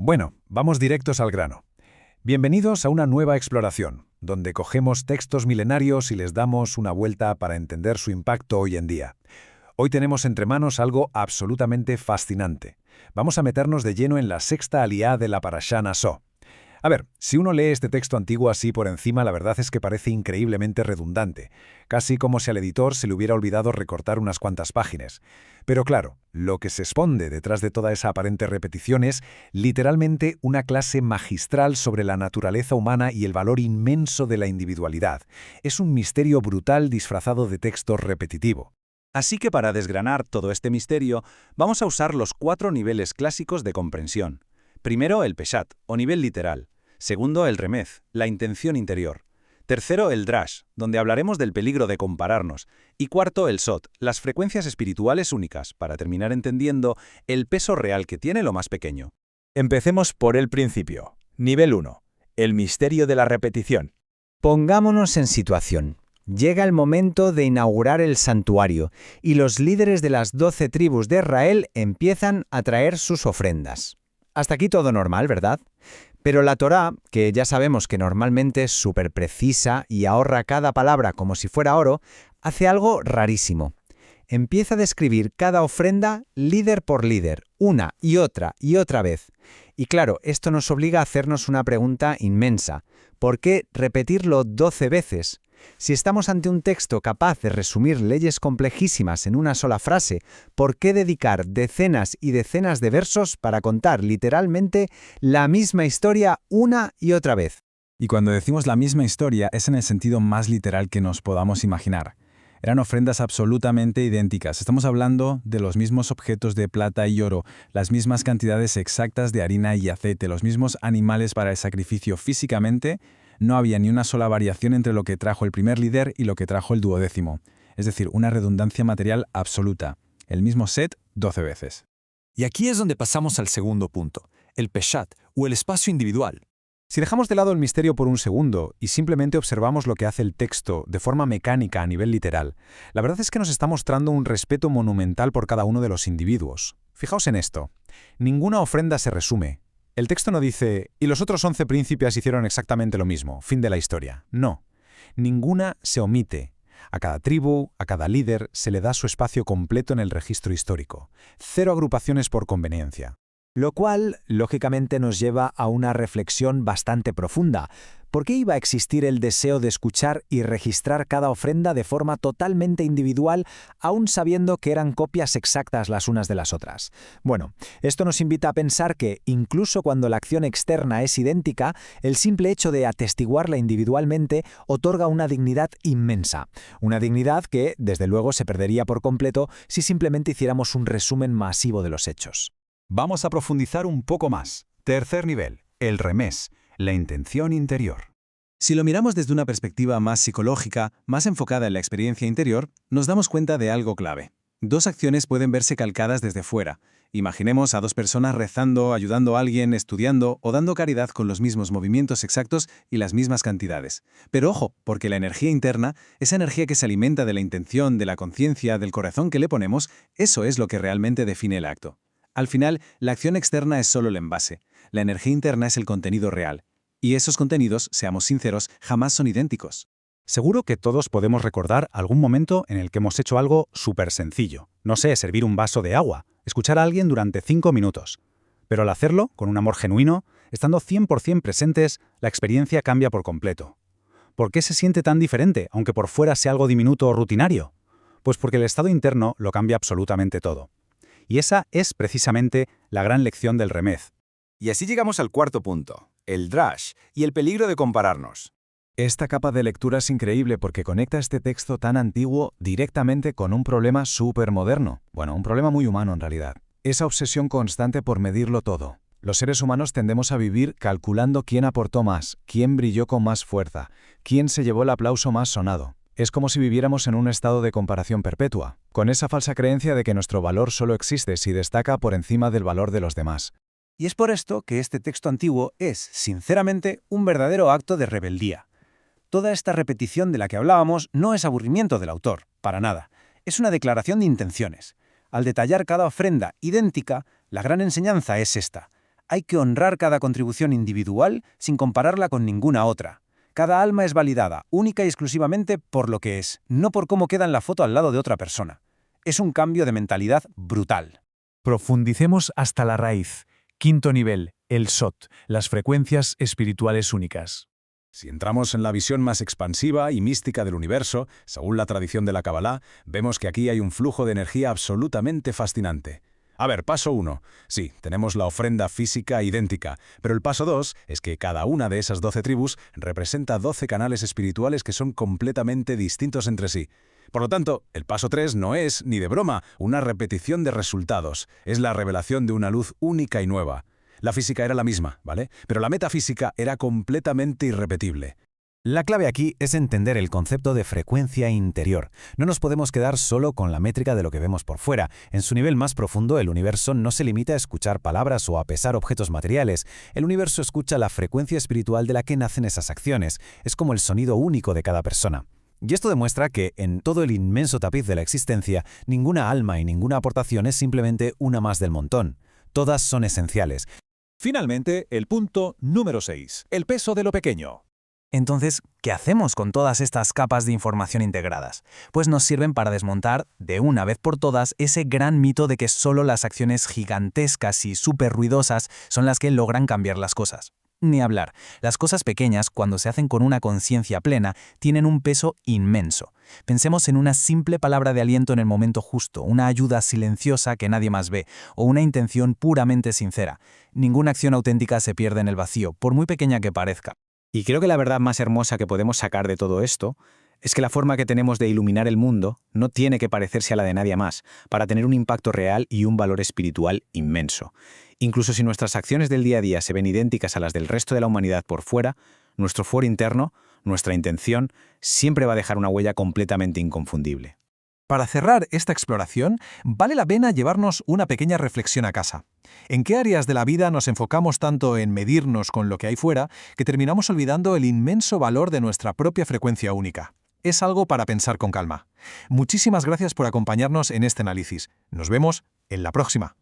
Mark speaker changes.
Speaker 1: Bueno, vamos directos al grano. Bienvenidos a una nueva exploración, donde cogemos textos milenarios y les damos una vuelta para entender su impacto hoy en día. Hoy tenemos entre manos algo absolutamente fascinante. Vamos a meternos de lleno en la sexta aliá de la Parashá Naso. A ver, si uno lee este texto antiguo así por encima, la verdad es que parece increíblemente redundante, casi como si al editor se le hubiera olvidado recortar unas cuantas páginas. Pero claro, lo que se esconde detrás de toda esa aparente repetición es literalmente una clase magistral sobre la naturaleza humana y el valor inmenso de la individualidad. Es un misterio brutal disfrazado de texto repetitivo.
Speaker 2: Así que para desgranar todo este misterio, vamos a usar los 4 niveles clásicos de comprensión. Primero, el peshat, o nivel literal. Segundo, el remez, la intención interior. Tercero, el drash, donde hablaremos del peligro de compararnos. Y cuarto, el sot, las frecuencias espirituales únicas, para terminar entendiendo el peso real que tiene lo más pequeño.
Speaker 3: Empecemos por el principio. Nivel 1. El misterio de la repetición.
Speaker 4: Pongámonos en situación. Llega el momento de inaugurar el santuario y los líderes de las 12 tribus de Israel empiezan a traer sus ofrendas. Hasta aquí todo normal, ¿verdad? Pero la Torá, que ya sabemos que normalmente es súper precisa y ahorra cada palabra como si fuera oro, hace algo rarísimo. Empieza a describir cada ofrenda líder por líder, una y otra vez. Y claro, esto nos obliga a hacernos una pregunta inmensa. ¿Por qué repetirlo 12 veces? Si estamos ante un texto capaz de resumir leyes complejísimas en una sola frase, ¿por qué dedicar decenas y decenas de versos para contar literalmente la misma historia una y otra vez?
Speaker 5: Y cuando decimos la misma historia es en el sentido más literal que nos podamos imaginar. Eran ofrendas absolutamente idénticas. Estamos hablando de los mismos objetos de plata y oro, las mismas cantidades exactas de harina y aceite, los mismos animales para el sacrificio físicamente. No había ni una sola variación entre lo que trajo el primer líder y lo que trajo el 12º. Es decir, una redundancia material absoluta. El mismo set 12 veces.
Speaker 3: Y aquí es donde pasamos al segundo punto, el peshat, o el espacio individual.
Speaker 1: Si dejamos de lado el misterio por un segundo y simplemente observamos lo que hace el texto de forma mecánica a nivel literal, la verdad es que nos está mostrando un respeto monumental por cada uno de los individuos. Fijaos en esto. Ninguna ofrenda se resume. El texto no dice, y los otros 11 príncipes hicieron exactamente lo mismo, fin de la historia. No. Ninguna se omite. A cada tribu, a cada líder, se le da su espacio completo en el registro histórico. 0 agrupaciones por conveniencia.
Speaker 4: Lo cual, lógicamente, nos lleva a una reflexión bastante profunda. ¿Por qué iba a existir el deseo de escuchar y registrar cada ofrenda de forma totalmente individual, aún sabiendo que eran copias exactas las unas de las otras? Bueno, esto nos invita a pensar que, incluso cuando la acción externa es idéntica, el simple hecho de atestiguarla individualmente otorga una dignidad inmensa. Una dignidad que, desde luego, se perdería por completo si simplemente hiciéramos un resumen masivo de los hechos.
Speaker 2: Vamos a profundizar un poco más. Tercer nivel, el remez, la intención interior.
Speaker 5: Si lo miramos desde una perspectiva más psicológica, más enfocada en la experiencia interior, nos damos cuenta de algo clave. 2 acciones pueden verse calcadas desde fuera. Imaginemos a 2 personas rezando, ayudando a alguien, estudiando o dando caridad con los mismos movimientos exactos y las mismas cantidades. Pero ojo, porque la energía interna, esa energía que se alimenta de la intención, de la conciencia, del corazón que le ponemos, eso es lo que realmente define el acto. Al final, la acción externa es solo el envase. La energía interna es el contenido real. Y esos contenidos, seamos sinceros, jamás son idénticos.
Speaker 6: Seguro que todos podemos recordar algún momento en el que hemos hecho algo súper sencillo. No sé, servir un vaso de agua, escuchar a alguien durante 5 minutos. Pero al hacerlo, con un amor genuino, estando 100% presentes, la experiencia cambia por completo. ¿Por qué se siente tan diferente, aunque por fuera sea algo diminuto o rutinario? Pues porque el estado interno lo cambia absolutamente todo. Y esa es precisamente la gran lección del remez.
Speaker 2: Y así llegamos al cuarto punto, el drash y el peligro de compararnos.
Speaker 1: Esta capa de lectura es increíble porque conecta este texto tan antiguo directamente con un problema súper moderno. Bueno, un problema muy humano en realidad. Esa obsesión constante por medirlo todo. Los seres humanos tendemos a vivir calculando quién aportó más, quién brilló con más fuerza, quién se llevó el aplauso más sonado. Es como si viviéramos en un estado de comparación perpetua, con esa falsa creencia de que nuestro valor solo existe si destaca por encima del valor de los demás.
Speaker 2: Y es por esto que este texto antiguo es, sinceramente, un verdadero acto de rebeldía. Toda esta repetición de la que hablábamos no es aburrimiento del autor, para nada. Es una declaración de intenciones. Al detallar cada ofrenda idéntica, la gran enseñanza es esta.
Speaker 7: Hay que honrar cada contribución individual sin compararla con ninguna otra. Cada alma es validada, única y exclusivamente por lo que es, no por cómo queda en la foto al lado de otra persona. Es un cambio de mentalidad brutal.
Speaker 1: Profundicemos hasta la raíz. Quinto nivel, el SOT, las frecuencias espirituales únicas.
Speaker 2: Si entramos en la visión más expansiva y mística del universo, según la tradición de la Kabbalah, vemos que aquí hay un flujo de energía absolutamente fascinante. A ver, paso 1. Sí, tenemos la ofrenda física idéntica, pero el paso 2 es que cada una de esas 12 tribus representa 12 canales espirituales que son completamente distintos entre sí. Por lo tanto, el paso 3 no es, ni de broma, una repetición de resultados, es la revelación de una luz única y nueva. La física era la misma, ¿vale? Pero la metafísica era completamente irrepetible.
Speaker 7: La clave aquí es entender el concepto de frecuencia interior. No nos podemos quedar solo con la métrica de lo que vemos por fuera. En su nivel más profundo, el universo no se limita a escuchar palabras o a pesar objetos materiales. El universo escucha la frecuencia espiritual de la que nacen esas acciones. Es como el sonido único de cada persona. Y esto demuestra que, en todo el inmenso tapiz de la existencia, ninguna alma y ninguna aportación es simplemente una más del montón. Todas son esenciales.
Speaker 1: Finalmente, el punto número 6, el peso de lo pequeño.
Speaker 8: Entonces, ¿qué hacemos con todas estas capas de información integradas? Pues nos sirven para desmontar, de una vez por todas, ese gran mito de que solo las acciones gigantescas y súper ruidosas son las que logran cambiar las cosas. Ni hablar, las cosas pequeñas, cuando se hacen con una conciencia plena, tienen un peso inmenso. Pensemos en una simple palabra de aliento en el momento justo, una ayuda silenciosa que nadie más ve, o una intención puramente sincera. Ninguna acción auténtica se pierde en el vacío, por muy pequeña que parezca.
Speaker 4: Y creo que la verdad más hermosa que podemos sacar de todo esto es que la forma que tenemos de iluminar el mundo no tiene que parecerse a la de nadie más, para tener un impacto real y un valor espiritual inmenso. Incluso si nuestras acciones del día a día se ven idénticas a las del resto de la humanidad por fuera, nuestro fuero interno, nuestra intención, siempre va a dejar una huella completamente inconfundible.
Speaker 1: Para cerrar esta exploración, vale la pena llevarnos una pequeña reflexión a casa. ¿En qué áreas de la vida nos enfocamos tanto en medirnos con lo que hay fuera que terminamos olvidando el inmenso valor de nuestra propia frecuencia única? Es algo para pensar con calma. Muchísimas gracias por acompañarnos en este análisis. Nos vemos en la próxima.